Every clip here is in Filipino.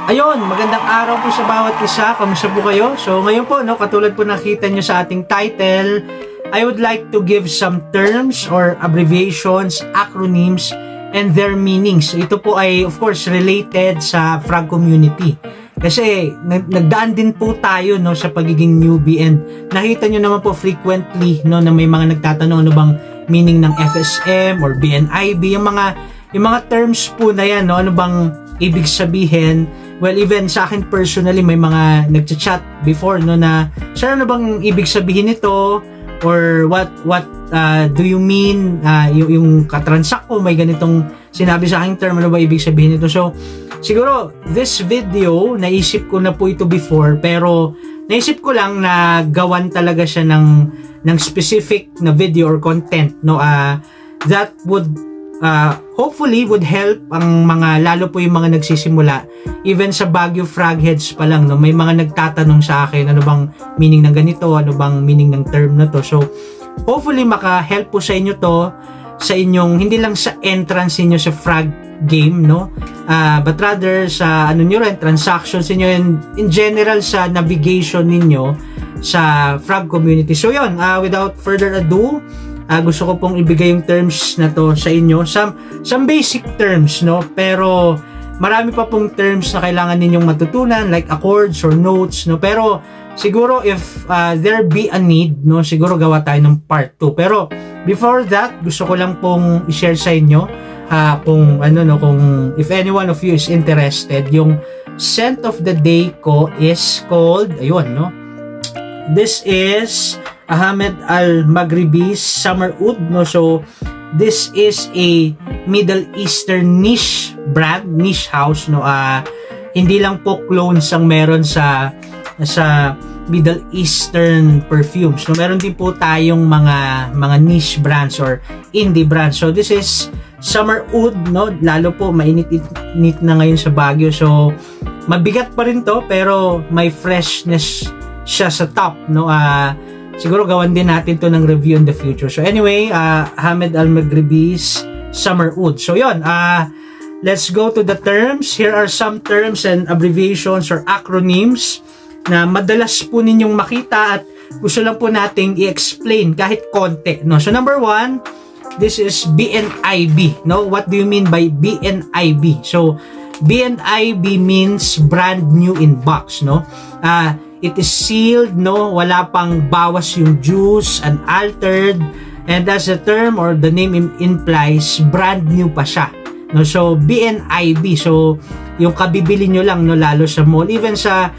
Ayun, magandang araw po sa bawat isa. Kamusta po kayo? So ngayon po, no, katulad po nakita nyo sa ating title, I would like to give some terms or abbreviations, acronyms, and their meanings. Ito po ay of course related sa frog community. Kasi nagdaan din po tayo, no, sa pagiging newbie, and nakita nyo naman po frequently, no, na may mga nagtatanong ano bang meaning ng FSM or BNIB, yung mga terms po na yan, no, ano bang ibig sabihin. Well, even sa akin personally, may mga nagchat before, no, na sir, ano bang ibig sabihin nito, or what do you mean, yung katransak ko may ganitong sinabi sa aking term, ano ba ibig sabihin nito. So siguro this video naisip ko na po ito before, pero naisip ko lang na gawan talaga siya ng specific na video or content, no, that would hopefully would help ang mga, lalo po yung mga nagsisimula, even sa Baguio Frogheads pa lang, no, may mga nagtatanong sa akin, ano bang meaning ng ganito, ano bang meaning ng term na to. So hopefully maka-help po sa inyo to, sa inyong, hindi lang sa entrance niyo sa frog game, no, but rather sa ano nyo rin, transactions niyo, in general sa navigation ninyo sa frog community. So yun, without further ado, gusto ko pong ibigay yung terms na to sa inyo, some basic terms, no, pero marami pa pong terms na kailangan ninyong matutunan, like accords or notes, no, pero siguro if there be a need, no, siguro gawa tayo ng part 2. Pero before that, gusto ko lang pong i-share sa inyo kung ano, no, kung if any one of you is interested, yung scent of the day ko is called, ayun, no, this is Ahmed Al-Maghribi's Summer Oud, no. So this is a Middle Eastern niche brand, niche house, no. Hindi lang po clones ang meron sa Middle Eastern perfumes, no. Meron din po tayong mga niche brands or indie brands. So this is Summer Oud, no, lalo po mainit-init na ngayon sa Baguio. So mabigat pa rin to, pero may freshness siya sa top, no. Siguro gawan din natin to ng review in the future. So anyway, Ahmed Al-Maghribi's Summer Oud. So yun, let's go to the terms. Here are some terms and abbreviations or acronyms na madalas po ninyong makita at gusto lang po nating i-explain kahit konti, no. So number 1, this is BNIB, no. What do you mean by BNIB? So BNIB means brand new in box, no. It is sealed, no, wala pang bawas yung juice, unaltered, and as the term or the name implies, brand new pa siya, no. So BNIB, so yung kabibili nyo lang, no, lalo sa mall, even sa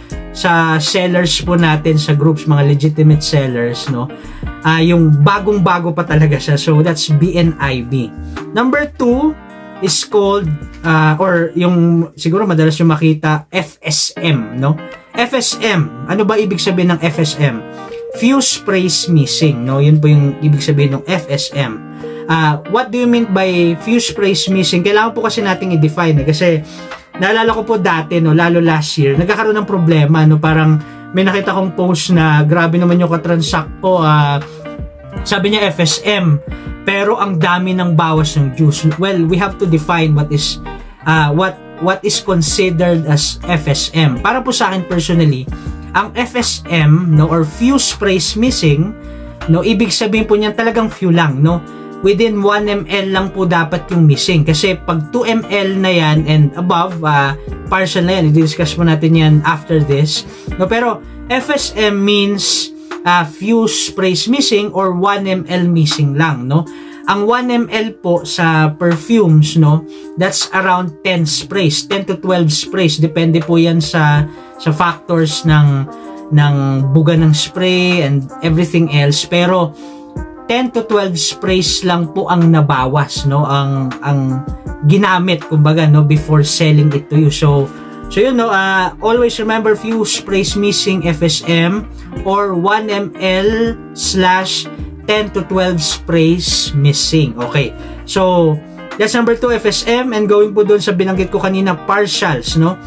sellers po natin sa groups, mga legitimate sellers, no, yung bagong-bago pa talaga siya. So that's BNIB. Number 2 is called or yung siguro madalas yung makita, FSM, no. FSM, ano ba ibig sabihin ng FSM? Fuse Phrase Missing, no? Yun po yung ibig sabihin ng FSM. What do you mean by fuse phrase missing? Kailangan po kasi nating i-define, kasi naalala ko po dati, no, lalo last year, nagkakaroon ng problema, no, parang may nakita kong post na grabe naman yung katransact ko, sabi niya FSM, pero ang dami ng bawas ng juice. Well, we have to define what is what is considered as FSM. Para po sa akin personally, ang FSM, no, or fuse phrase missing, no, ibig sabihin po niyan talagang few lang, no. Within 1 ml lang po dapat yung missing. Kasi pag 2 ml na yan and above, partial na yan. I-discuss po natin yan after this, no. Pero FSM means fuse phrase missing or 1 ml missing lang, no. Ang 1 ml po sa perfumes, no, that's around 10 sprays, 10 to 12 sprays. Depende po yan sa factors ng buga ng spray and everything else. Pero 10 to 12 sprays lang po ang nabawas, no, ang ginamit, kumbaga, no, before selling it to you. So yun, no, always remember fuse phrase missing, FSM, or 1 ml / 10 to 12 sprays missing. Okay, so that's number 2, FSM. And going po dun sa binanggit ko kanina, partials, no.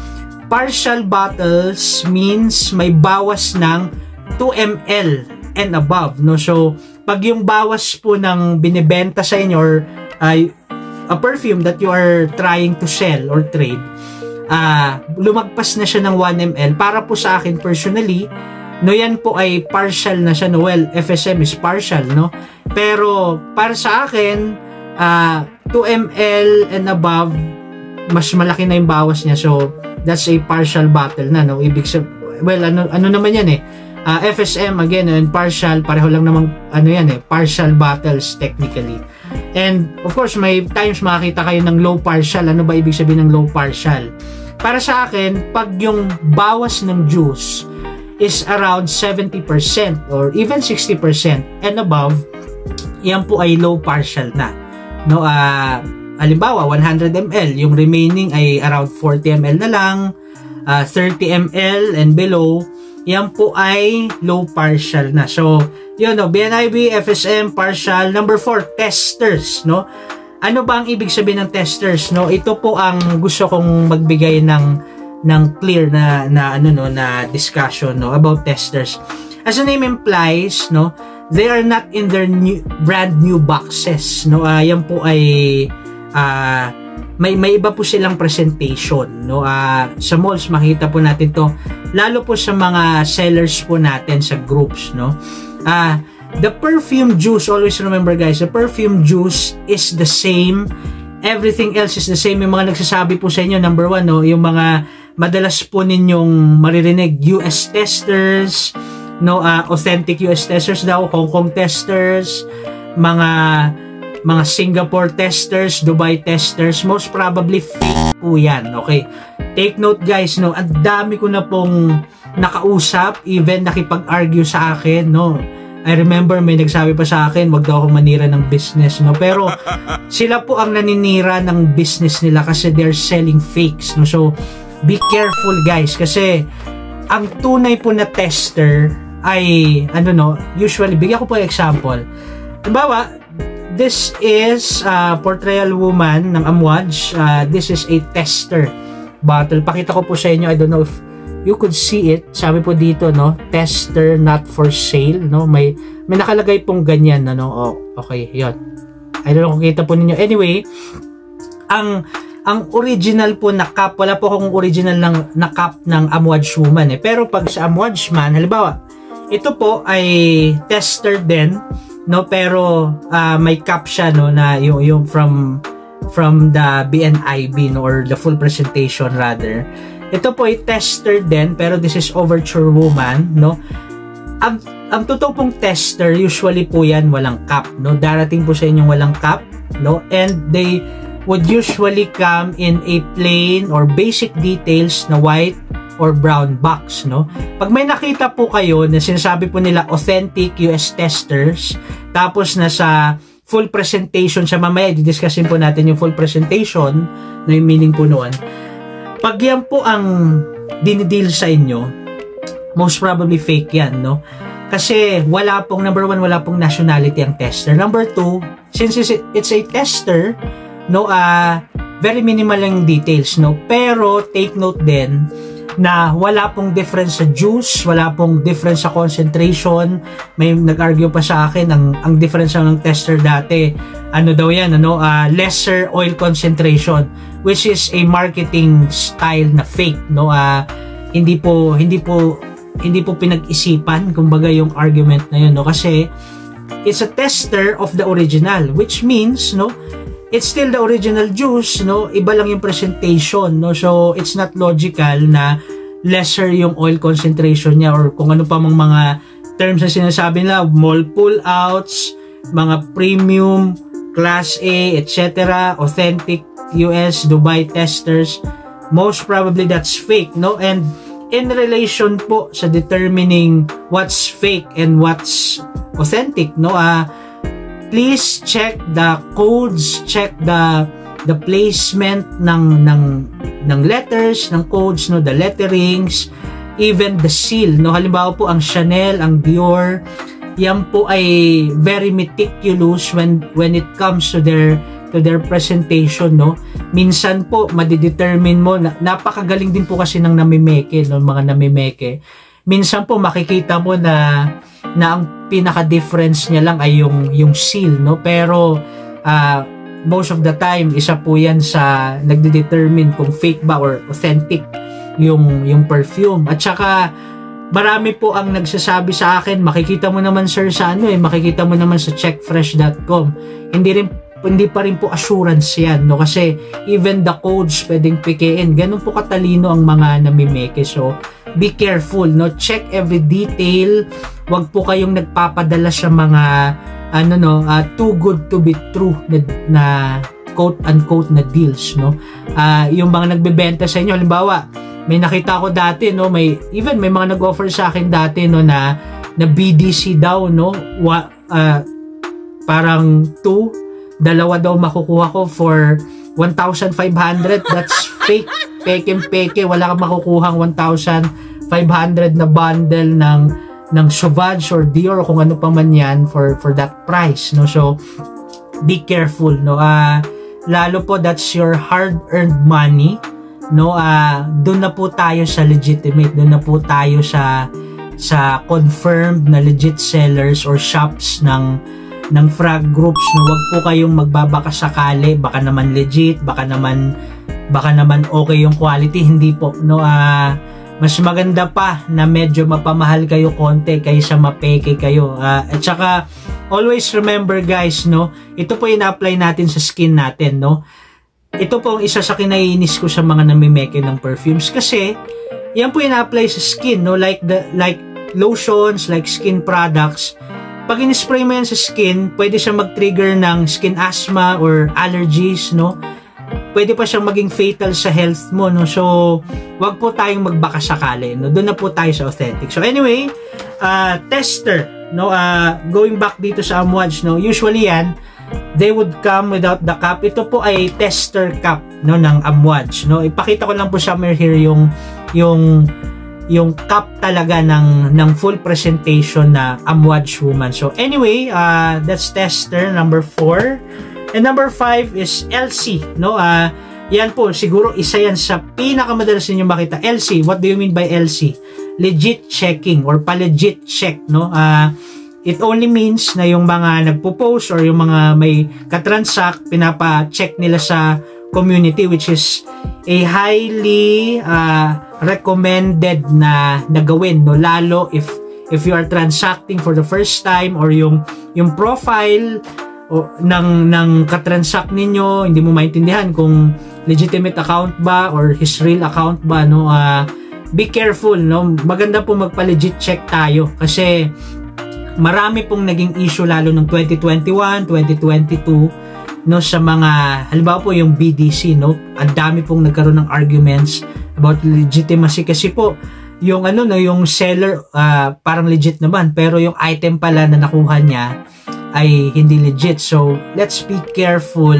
Partial bottles means may bawas ng 2 ml and above, no. So pag yung bawas po ng binibenta sa inyo or a perfume that you are trying to sell or trade, lumagpas na siya ng 1 ml. Para po sa akin personally, no, yan po ay partial na siya, no. Well, FSM is partial, no, pero para sa akin 2 ml and above, mas malaki na yung bawas niya, so that's a partial bottle na, no. Ibig sabihin, well, ano naman yan eh, FSM again and partial, pareho lang namang yan eh, partial bottles technically. And of course, may times makakita kayo ng low partial. Ano ba ibig sabihin ng low partial? Para sa akin, pag yung bawas ng juice is around 70% or even 60% and above, yan po ay low partial na, no. Halimbawa 100 ml, yung remaining ay around 40 ml na lang, 30 ml and below, yan po ay low partial na. So, yun, no, BNIB, FSM, partial. Number 4, testers, no. Ano ba ang ibig sabihin ng testers, no? Ito po ang gusto kong magbigay ng clear na discussion, no, about testers. As the name implies, no, they are not in their brand new boxes, no. Yan po ay may iba po silang presentation, no. Sa malls makita po natin to, lalo po sa mga sellers po natin sa groups, no. The perfume juice, always remember guys, the perfume juice is the same, everything else is the same. Yung mga nagsasabi po sa inyo, number 1, no, yung mga madalas po ninyong maririnig, US testers, no, authentic US testers daw, Hong Kong testers, mga Singapore testers, Dubai testers, most probably fake po yan, okay? Take note guys, no, ang dami ko na pong nakausap, even nakipag-argue sa akin, no. I remember may nagsabi pa sa akin, wag daw akong manira ng business, no. Pero sila po ang naninira ng business nila kasi they're selling fakes, no. So be careful guys, kasi ang tunay po na tester ay usually, bigyan ko po example. Halimbawa, this is portrayal woman ng Amouage. This is a tester bottle. Pakita ko po sa inyo. I don't know if you could see it. Sabi po dito, no, tester not for sale, no. May nakalagay pong ganyan, no. Oh, okay, yon. I don't know kung kita po ninyo. Anyway, ang original po na cup, wala po akong original na cup ng Amouage woman eh. Pero pag sa Amouage man, halimbawa, ito po ay tester din, no, pero may cup siya, no, na yung from the BNIB, no, or the full presentation rather. Ito po ay tester din, pero this is Overture Woman, no. Ang totoo pong tester, usually po yan walang cup, no. Darating po sa inyong walang cup, no, and they would usually come in a plain or basic details na white or brown box, no. Pag may nakita po kayo na sinasabi po nila authentic US testers, tapos nasa full presentation siya, mamaya didiscussin po natin yung full presentation, na yung meaning po noon. Pag yan po ang dinideal sa inyo, most probably fake yan, no. Kasi wala pong, number 1, wala pong nationality ang tester. Number 2, since it's a tester, no, very minimal lang details, no. Pero take note din na wala pong difference sa juice, wala pong difference sa concentration. May nag-argue pa sa akin, ang difference ng tester dati, ano daw yan, lesser oil concentration, which is a marketing style na fake, no. Hindi po pinag-isipan, kumbaga, yung argument na yun, no, kasi it's a tester of the original, which means, no, it's still the original juice, no, iba lang yung presentation, no. So it's not logical na lesser yung oil concentration niya, or kung ano pa mga terms na sinasabi nila, mall pull-outs, mga premium, class A, etc., authentic US, Dubai testers. Most probably that's fake, no. And in relation po sa determining what's fake and what's authentic, no, please check the codes, check the placement ng letters, ng codes, no, the letterings, even the seal, no. Halimbawa po ang Chanel, ang Dior, yan po ay very meticulous when it comes to their presentation, no. Minsan po madidetermine mo, napakagaling din po kasi ng namimeke, no, mga namimeke. Minsan po makikita mo na ang pinaka-difference niya lang ay yung seal, no. Pero most of the time, isa po yan sa nagde-determine kung fake ba or authentic yung perfume. At saka, marami po ang nagsasabi sa akin, makikita mo naman sir sa makikita mo naman sa checkfresh.com. Hindi pa rin po assurance yan, no? Kasi even the codes pwedeng pikein. Ganun po katalino ang mga namimeke. So, be careful, no? Check every detail. Huwag po kayong nagpapadala sa mga too good to be true na quote-unquote na deals, no? Yung mga nagbebenta sa inyo, halimbawa, may nakita ko dati, no, may mga nag-offer sa akin dati, no, na BDC daw, no, parang 2 daw makukuha ko for 1,500. That's fake, peke, wala kang makukuhang 1,500 na bundle ng Sauvage or Dior o kung ano pa man yan for that price, no. So be careful, no. Lalo po that's your hard-earned money, no. Doon na po tayo sa legitimate, doon na po tayo sa confirmed na legit sellers or shops ng frag groups, no. Wag po kayong magbabaka sakali, baka naman legit, baka naman okay yung quality, hindi po, no. Mas maganda pa na medyo mapamahal kayo konti kaysa mapeke kayo. At saka always remember guys, no, ito po ina-apply natin sa skin natin, no. Ito po ang isa sa kinaiinis ko sa mga namimeke ng perfumes kasi yan po ina-apply sa skin, no, like lotions, like skin products. Pag in-spray mo yan sa skin, pwede siya mag-trigger ng skin asthma or allergies, no. Pwede pa siyang maging fatal sa health mo, no. So wag po tayong magbaka sakali, no. Doon na po tayo sa authentic. So anyway, tester, no, going back dito sa Amouage, no, usually yan they would come without the cap. Ito po ay tester cap, no, ng Amouage, no. Ipakita ko lang po somewhere here yung cap talaga ng full presentation na Amouage Woman. So anyway, that's tester number 4. And number 5 is LC, no. Yan po siguro isa yan sa pinakamadalas niyo makita. LC, what do you mean by LC? Legit checking or pa-legit check, no. It only means na yung mga nagpo-post or yung mga may katransact, pinapa-check nila sa community, which is a highly recommended na gawin, no, lalo if you are transacting for the first time or yung profile ng katransact ninyo, hindi mo maintindihan kung legitimate account ba or his real account ba, no. Be careful, no. Maganda po magpa-legit check tayo kasi marami pong naging issue lalo ng 2021, 2022, no, sa mga halimbawa po yung BDC, no. Ang dami pong nagkaroon ng arguments about legitimacy kasi po yung yung seller parang legit naman pero yung item pala na nakuha niya ay hindi legit. So let's be careful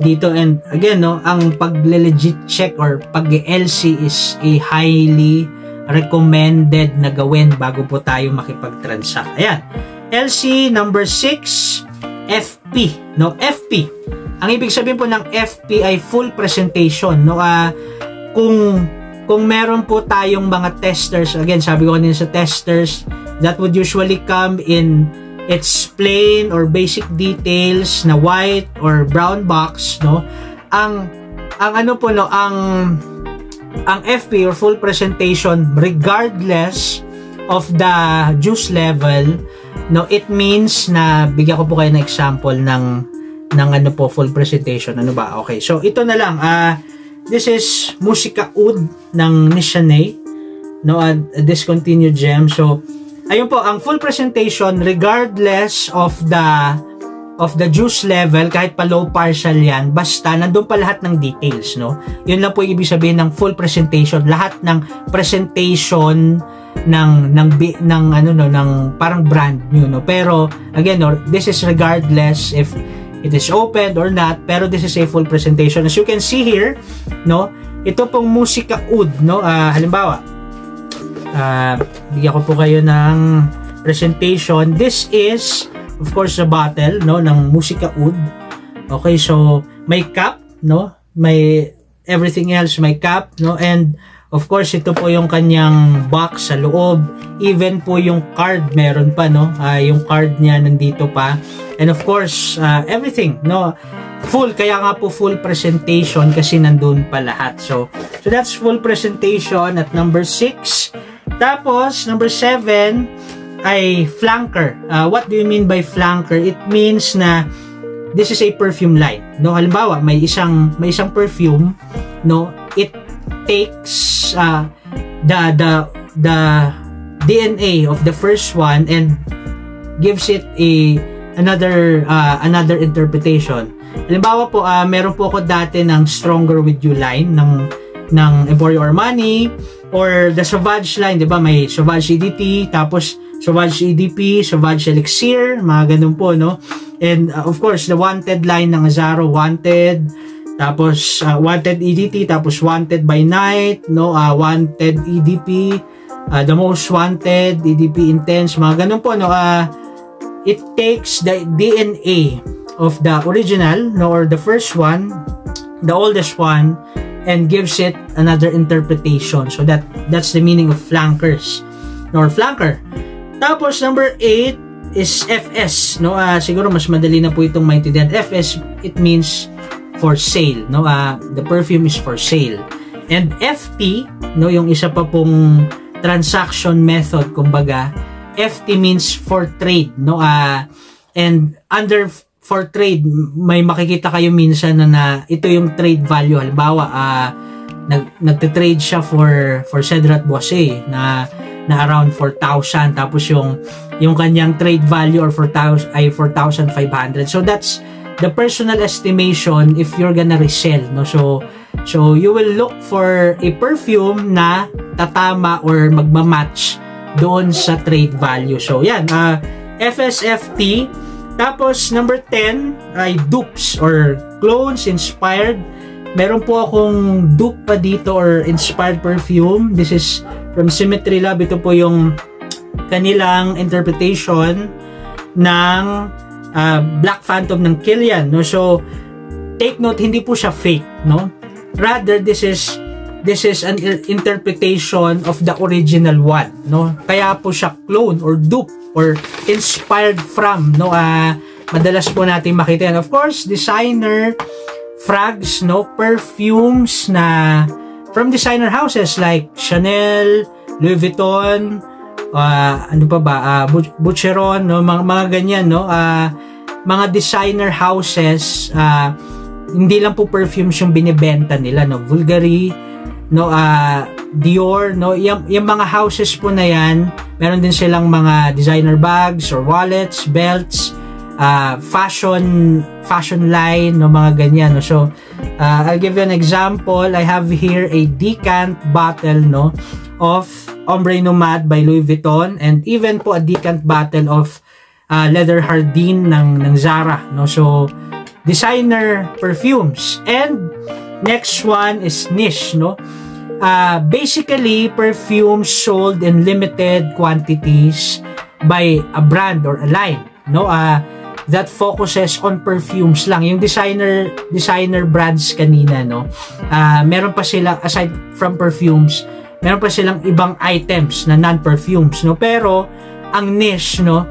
dito. And again, no, ang pag-legit check or pag-LC is a highly recommended na gawin bago po tayo makipag-transact. Ayan, LC number 6, FP, no. FP, ang ibig sabihin po ng FP ay full presentation, no. Kung meron po tayong mga testers, again sabi ko kanina sa testers, that would usually come in its plain or basic details na white or brown box, no. Ang FP or full presentation, regardless of the juice level, no, it means na bigyan ko po kayo ng example ng full presentation. Ano ba? Okay, so ito na lang. This is Musica Oud ng Nishané, no, a discontinued gem. So ayun po, ang full presentation regardless of the juice level, kahit pa low partial yan, basta nandun pa lahat ng details, no. Yun lang po yung ibig sabihin ng full presentation, lahat ng presentation ng parang brand new, no. Pero again, no, this is regardless if it is opened or not, pero this is a full presentation. As you can see here, no, ito pong Musica Oud, no, halimbawa bigyan ko po kayo ng presentation. This is of course the bottle, no, ng Musica Oud. Okay, so may cap, no, may everything else, may cap, no, and of course ito po yung kanyang box sa loob. Even po yung card meron pa, no, yung card niya nandito pa. And of course everything, no, full, kaya nga po full presentation kasi nandun pa lahat. So that's full presentation at number 6. Tapos, number 7 ay flanker. What do you mean by flanker? It means na this is a perfume line. No, halimbawa, may isang perfume, no, it takes the DNA of the first one and gives it another interpretation. Halimbawa po, meron po ako dati ng Stronger With You line ng Emporio Armani, or the Sauvage line, di ba? May Sauvage EDT, tapos Sauvage EDP, Sauvage Elixir, mga ganun po, no? And of course, the Wanted line ng Azzaro, Wanted, tapos Wanted EDT, tapos Wanted by Night, no? Wanted EDP, the Most Wanted, EDP Intense, mga ganun po, no? It takes the DNA of the original, no, or the first one, the oldest one, and gives it another interpretation. So that's the meaning of flankers, or flanker. Tapos number 8 is FS, no. Siguro mas madali na po itong maintindihan. FS, it means for sale, no. The perfume is for sale. And FT, no, yung isa pa pong transaction method, kumbaga, FT means for trade, no. And under for trade, may makikita kayo minsan na ito yung trade value. Halimbawa, nagte-trade siya for Cedrat Bossé na around 4,000, tapos yung kanyang trade value or 4,000 ay 4,500. So that's the personal estimation if you're gonna resell, no. So you will look for a perfume na tatama or magma-match doon sa trade value. So yan, FSFT. Tapos, number 10 ay dupes or clones inspired. Meron po akong dupe pa dito or inspired perfume. This is from Symmetry Lab. Ito po yung kanilang interpretation ng Black Phantom ng Kilian, no? So, take note, hindi po siya fake, no? Rather, this is an interpretation of the original one, no? Kaya po siya clone or dupe or inspired from, no. Madalas po natin makita yan. Of course, designer frags, no, perfumes na from designer houses like Chanel, Louis Vuitton, ano pa ba, Boucheron, no, mga ganyan, no. Mga designer houses, hindi lang po perfumes yung binibenta nila, no. Bulgari, no, Dior, no, yung mga houses po na yan, meron din silang mga designer bags or wallets, belts, fashion line, no, mga ganyan, no. So I'll give you an example. I have here a decant bottle, no, of Ombre Nomade by Louis Vuitton, and even po a decant bottle of Leather Hardin ng Zara, no. So designer perfumes. And next one is niche, no. Basically, perfumes sold in limited quantities by a brand or a line, no, that focuses on perfumes lang. Yung designer brands kanina, no, meron pa sila, aside from perfumes, meron pa silang ibang items na non-perfumes, no. Pero ang niche, no,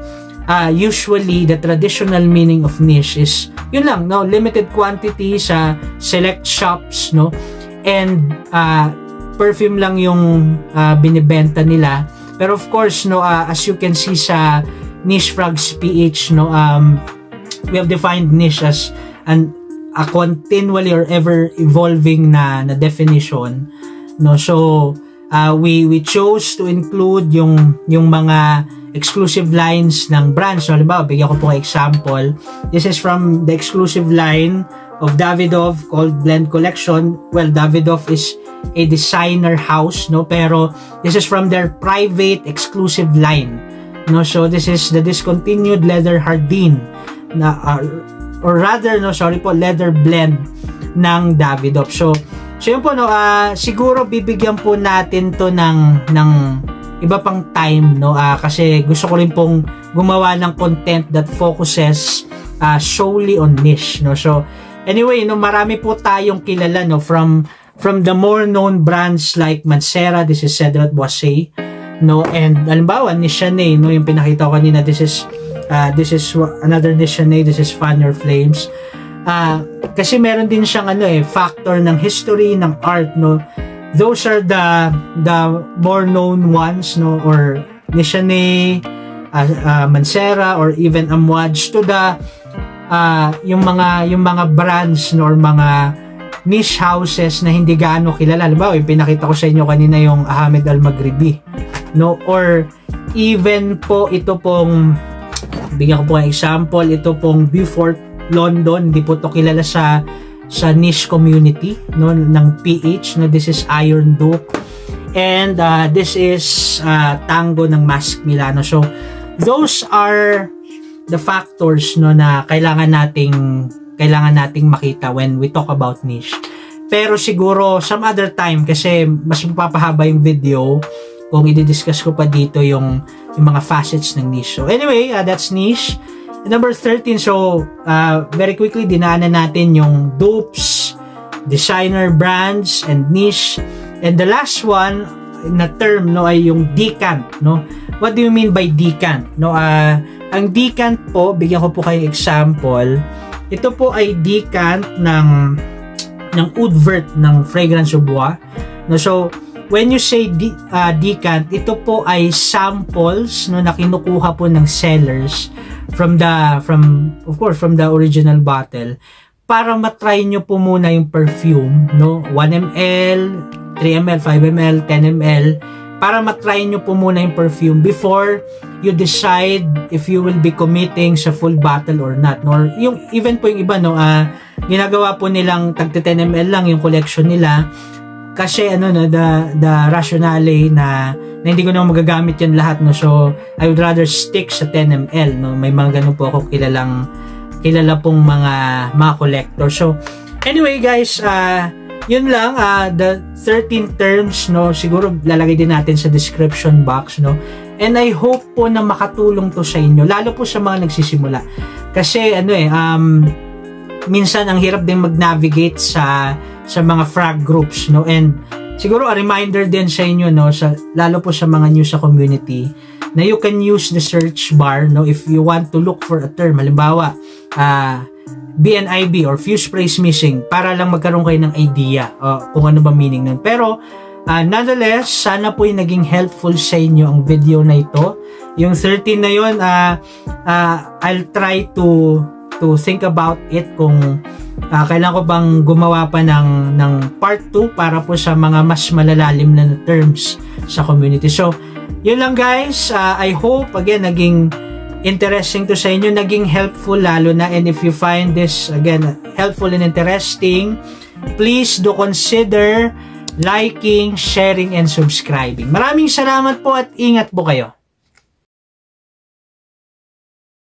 usually the traditional meaning of niche is yun lang, no, limited quantity sa select shops, no, and perfume lang yung binibenta nila. Pero of course, no, as you can see sa Niche Frags PH, no, we have defined niche as a continually or ever evolving na definition, no. So we chose to include yung mga exclusive lines ng brands. So halimbawa, bigyan ko po example. This is from the exclusive line of Davidoff called Blend Collection. Well, Davidoff is a designer house, no, pero this is from their private exclusive line, no. So this is the discontinued Leather Hardin na or rather, no, sorry po, leather blend ng Davidoff. So yun po, no, siguro bibigyan po natin to ng iba pang time, no, kasi gusto ko rin pong gumawa ng content that focuses solely on niche, no. So anyway, no, marami po tayong kilala, no, from the more known brands like Mancera. This is Cedrat Bossé, no, and halimbawa Nichane, no, yung pinakita ko kanina. This is another Nichane. This is Fan Your Flames. Kasi meron din siyang factor ng history ng art, no. Those are the more known ones, no, or Nishane, Mansera, or even Amouage, to the yung mga brands, no, or mga niche houses na hindi gaano kilala. Halimbawa, pinakita ko sa inyo kanina yung Ahmed Al-Maghribi, no, or even po ito pong, bigyan ko po ng example, ito pong Beaufort London, hindi po ito kilala sa niche community, no, ng PH, no. This is Iron Duke, and this is Tango ng Mask Milano. So those are the factors, no, na kailangan nating makita when we talk about niche. Pero siguro some other time, kasi mas mapapahaba yung video kung i-discuss ko pa dito yung mga facets ng niche. So anyway, that's niche. Number 13, so very quickly dinaanan natin yung dupes, designer brands, and niche. And the last one na term, no, ay yung decant, no. What do you mean by decant, no? Ang decant po, bigyan ko po kayo example. Ito po ay decant ng Oud Vert ng Fragrance au Bois, no. So when you say decant, ito po ay samples, no, na kinukuha po ng sellers from the original bottle para matry nyo po muna yung perfume, no, 1 ml, 3 ml, 5 ml, 10 ml, para matry nyo po muna yung perfume before you decide if you will be committing sa full bottle or not, no. Yung even po yung iba, no, ginagawa po nilang tag 10 ml lang yung collection nila kasi the rationale na hindi ko na magagamit yan lahat, no. So I would rather stick sa 10 ml, no. May mga ganun po ako kilala pong mga collector. So anyway guys, yun lang, the 13 terms, no, siguro lalagay din natin sa description box, no. And I hope po na makatulong to sa inyo, lalo po sa mga nagsisimula. Kasi minsan ang hirap din mag-navigate sa mga frag groups, no. And siguro a reminder din sa inyo, no, lalo po sa mga new sa community, na you can use the search bar, no, if you want to look for a term. Halimbawa, BNIB or fuse phrase missing, para lang magkaroon kayo ng idea kung ano ba meaning nun. Pero nonetheless, sana po yung naging helpful sa inyo ang video na ito. Yung 13 na yun, I'll try to think about it kung kailangan ko bang gumawa pa ng part 2 para po sa mga mas malalalim na terms sa community. So yun lang guys, I hope again naging interesting to sa inyo, naging helpful lalo na, and if you find this again helpful and interesting, please do consider liking, sharing, and subscribing. Maraming salamat po at ingat po kayo.